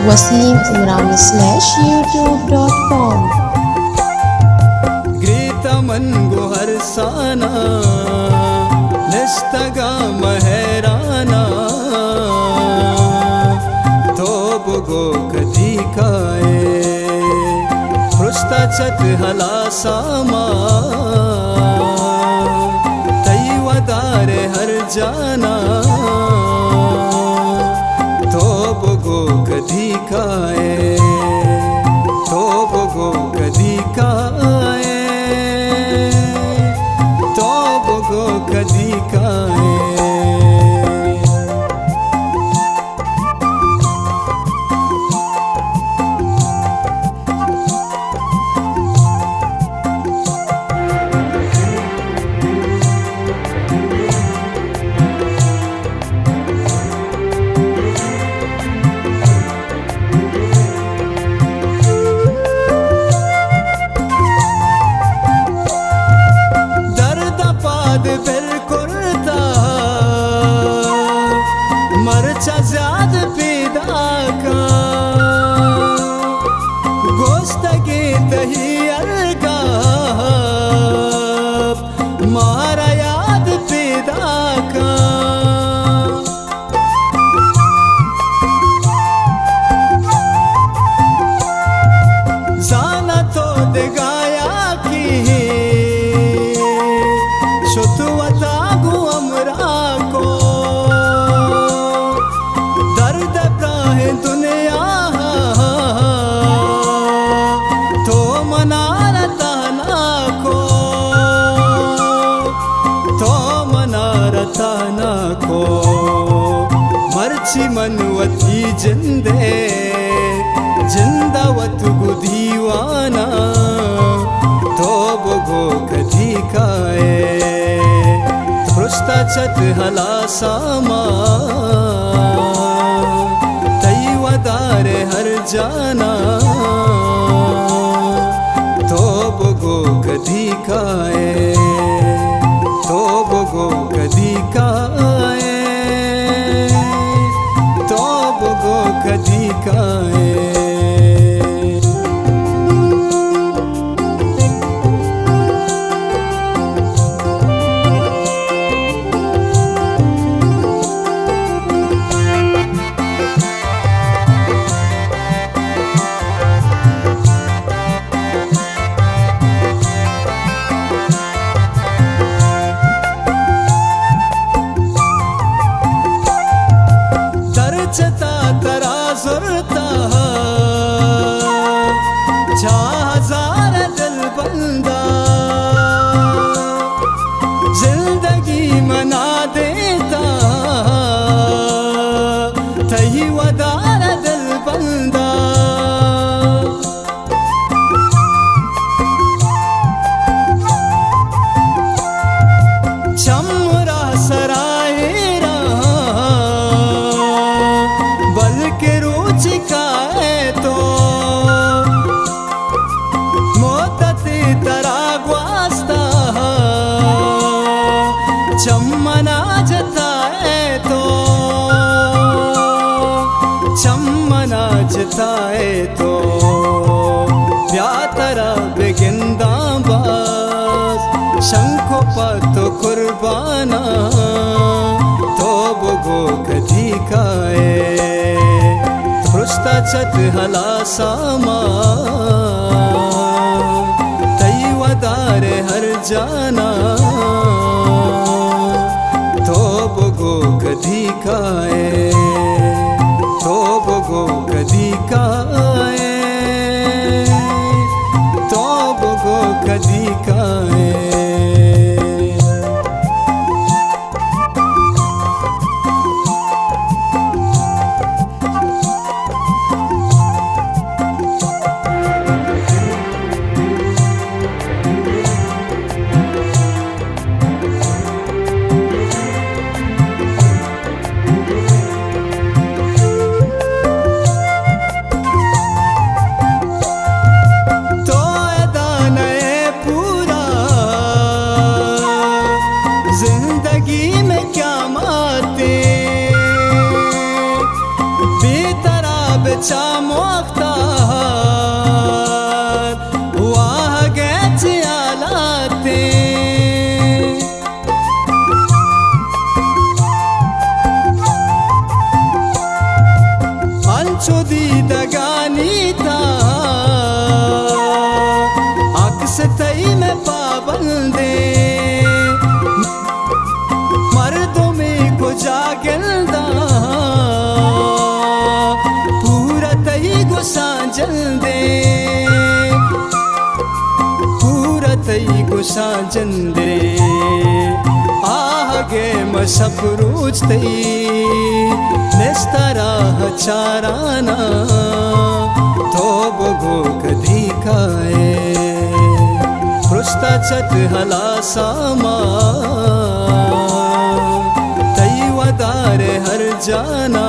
wasim_youtube.com. Gritaman guharsana Nishtaga maherana Tobugo kadikae Prusta chat halasama Taiwadare har jana Tobugo kadikae Tobugo kadikae Tobugo kadikae मरचा ज़्याद पैदा का गोश्त के दही अलगा मारा याद पैदा का जाना तो देगाया की शुतुवता गु अमरा को दुनिया तो मनारता ना को तो मनारता ना को मर्ची मनवती जिंदे जिंदावत दीवाना तो बगो कधी काए पृष्ठा चत हला सामा हर जाना तो बगो कधी काए तो बगो कधी काए तो बगो कधी काए चता तराजुरता जा हजार दिल बंदा जिंदगी मना देता तही वदार दिल बंदा चमरा सरायरा के रुचिका है तो मोतती तरा ग्वास्ता चम्मना जता है तो चम्मना जता है तो प्यातरा बेगिंदा बास शंखो पतो कुर्बाना तो बगो कधी काए पृष्ठा चत हला सामा तैवदारे हर जाना तो बगो कधी काए तो बगो कधी काए तो बगो कधी काए चा मोख्तार वाह गेच आलाते अंचो दीदगानीता अक्स तई में पाबंदे मर्दों में को जागलदा पूरा तई को सांजल दे पूरा तई को सांजल दे आगे मसफरूज तई निस्तराह चाराना थोबगो कधी खाए पृष्ठा चट हला सामा तई वदारे हर जाना